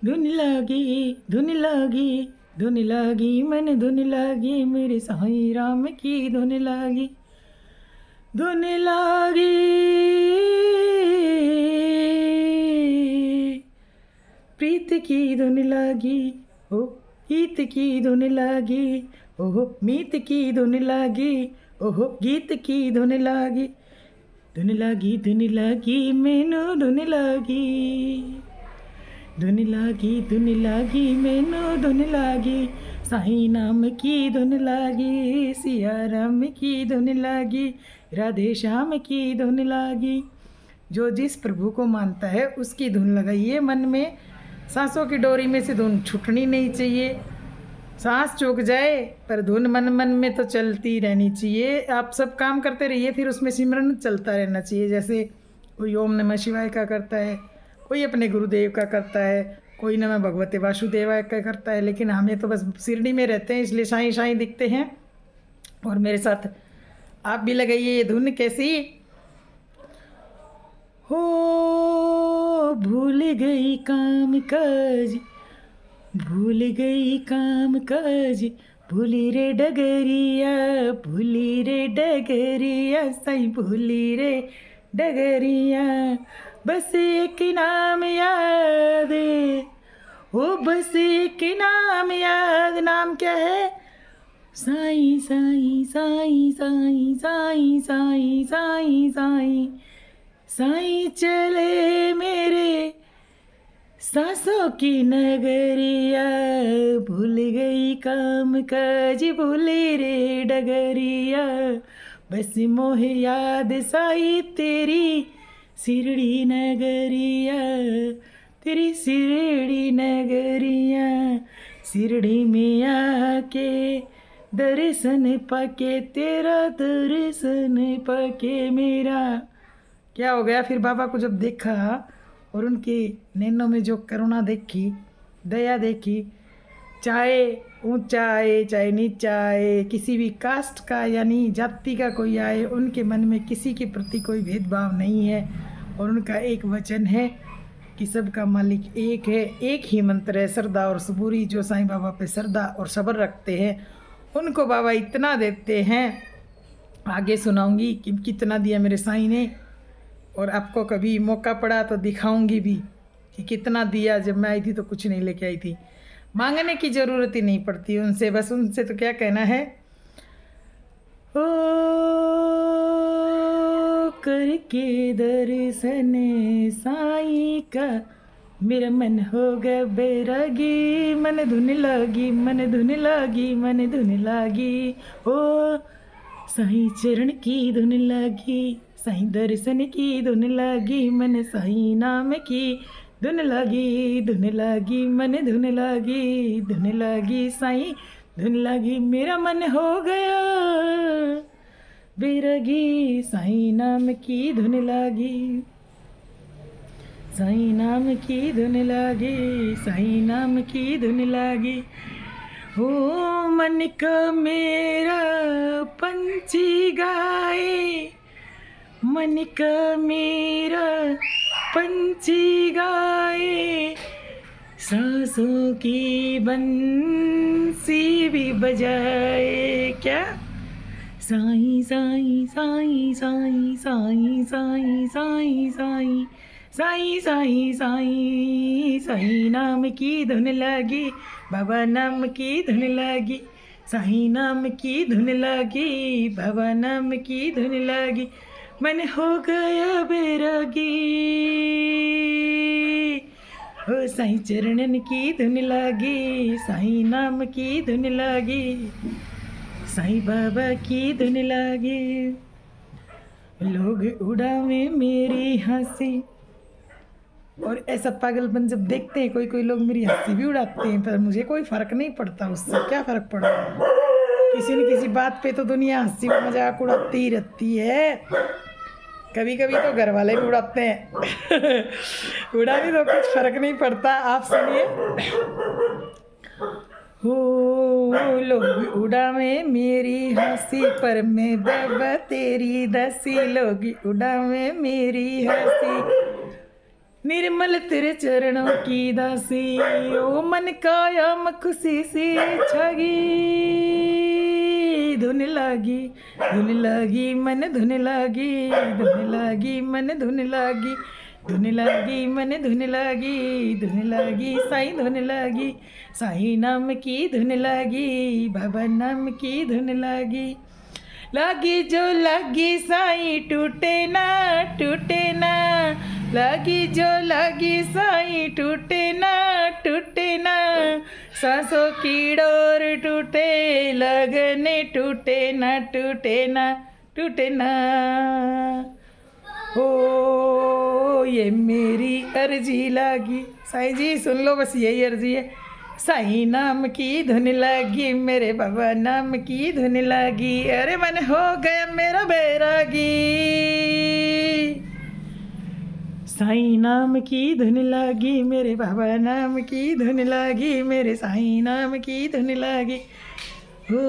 धुन लागी धुन लागी धुन लागी मन धुन लागी मेरे साईं राम की धुन लागी धुन लागी प्रीत की धुन लागी ओ गीत की धुन लागी ओहो मीत की धुन लागी ओहो गीत की धुन लागी धुन लागी मैनू धुन लागी धुन लागी मैनू धुन लागी साईं नाम की धुन लागी सिया राम की धुन लागी राधे श्याम की धुन लागी। जो जिस प्रभु को मानता है उसकी धुन लगाइए मन में। सांसों की डोरी में से धुन छूटनी नहीं चाहिए। सांस चूक जाए पर धुन मन मन में तो चलती रहनी चाहिए। आप सब काम करते रहिए, फिर उसमें सिमरन चलता रहना चाहिए। जैसे कोई ओम नमः शिवाय का करता है, कोई अपने गुरुदेव का करता है, कोई नमः भगवते वासुदेवाय का करता है। लेकिन हमें तो बस शिरडी में रहते हैं इसलिए साईं साईं दिखते हैं। और मेरे साथ आप भी लगाइए ये धुन। कैसी हो भूल गई काम काज, भूल गई काम काज, भूली रे डगरिया, भूली रे डगरिया साईं, भूली रे डगरिया। बस एक नाम याद, ओ बस एक नाम याद। नाम क्या है? साईं साईं साईं साईं साईं साईं साईं साईं साईं चले मेरे सांसों की नगरिया। भूल गई काम काज, भूली रे डगरिया। बस मोह याद साईं तेरी शिरडी नगरिया, तेरी शिरडी नगरिया। शिरडी में आके दर्शन पाके, तेरा दर्शन पाके मेरा। क्या हो गया फिर बाबा को जब देखा और उनके नैनों में जो करुणा देखी, दया देखी। चाहे ऊंचा आए चाहे नीचा आए, किसी भी कास्ट का यानी जाति का कोई आए, उनके मन में किसी के प्रति कोई भेदभाव नहीं है। और उनका एक वचन है कि सबका मालिक एक है। एक ही मंत्र है, श्रद्धा और सबूरी। जो साईं बाबा पे श्रद्धा और सब्र रखते हैं उनको बाबा इतना देते हैं। आगे सुनाऊंगी कि कितना दिया मेरे साईं ने, और आपको कभी मौका पड़ा तो दिखाऊंगी भी कि कितना दिया। जब मैं आई थी तो कुछ नहीं लेके आई थी। मांगने की ज़रूरत ही नहीं पड़ती उनसे, बस उनसे तो क्या कहना है, ओ करके दर्शन साईं का मेरा मन हो गया बैरागी। मन धुन लागी मन धुन लागी मन धुन लागी। ओ साईं चरण की धुन लागी, साईं दर्शन की धुन लागी। मन साईं नाम की धुन लागी, धुन लागी मन धुन लागी, धुन लागी साईं धुन लागी। मेरा मन हो गया बैरागी, साईं नाम की धुन लागी, साईं नाम की धुन लागी, साईं नाम की धुन लागी। हो मन का मेरा पंछी गाए, मन का मेरा पंछी गाए। सांसों की बंसी भी बजाए। क्या? साईं साईं साईं साईं साईं साईं साईं साईं साईं साईं साईं साईं नाम की धुन लगी, बाबा नाम की धुन लगी, साईं नाम की धुन लगी, बाबा नाम की धुन लगी। मन हो गया बैरागी, हो साईं चरणन की धुन लगी, साईं नाम की धुन लगी, साईं बाबा की धुन लगी। लोग उड़ावे मेरी हंसी, और ऐसा पागलपन जब देखते हैं कोई कोई लोग मेरी हंसी भी उड़ाते हैं, पर मुझे कोई फ़र्क नहीं पड़ता उससे। क्या फ़र्क पड़ रहा है? किसी न किसी बात पे तो दुनिया हंसी मजाक उड़ाती ही रहती है। कभी कभी तो घर वाले भी उड़ाते हैं उड़ा भी तो कुछ फ़र्क नहीं पड़ता। आप सुनिए। हो लोग उड़ावे मेरी हंसी, पर मैं बाबा तेरी दसी। लोग उड़ावे मेरी हंसी, निर्मल तेरे चरणों की दासी, ओ मन कायम खुशी सी छगी। धुन लागी मन धुन लागी, धुन लागी मन धुन लागी, धुन लागी मन धुन लागी, धुन लागी साईं धुन लागी, साईं नाम की धुन लागी, बाबा नाम की धुन लागी। लागी जो लागी साईं टूटे ना लागी जो लागी साईं टूटे ना सांसों की डोर टूटे लगने टूटे ना ओ ये मेरी अर्जी लागी। साईं जी सुन लो, बस यही अर्जी है। साईं नाम की धुन लागी, मेरे बाबा नाम की धुन लागी, अरे मन हो गया मेरा बैरागी। साईं नाम की धुन लागी, मेरे बाबा नाम की धुन लागी, मेरे साईं नाम की धुन लागी। हो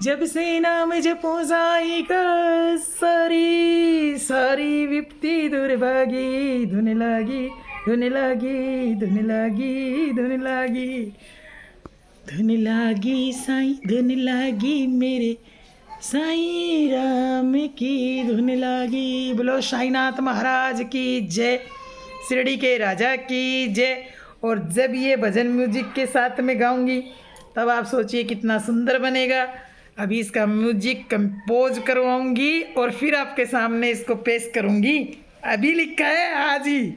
जब से नाम जपो साईं का, सारी विपत्ति दूर भागी। धुन लागी धुन लागी धुन लागी धुन लागी, धुन लागी साईं धुन लागी, मेरे साईं राम की धुन लागी। बोलो साईनाथ महाराज की जय, शिरडी के राजा की जय। और जब ये भजन म्यूजिक के साथ में गाऊंगी तब आप सोचिए कितना सुंदर बनेगा। अभी इसका म्यूजिक कंपोज करवाऊंगी और फिर आपके सामने इसको पेश करूंगी। अभी लिखा है आज ही।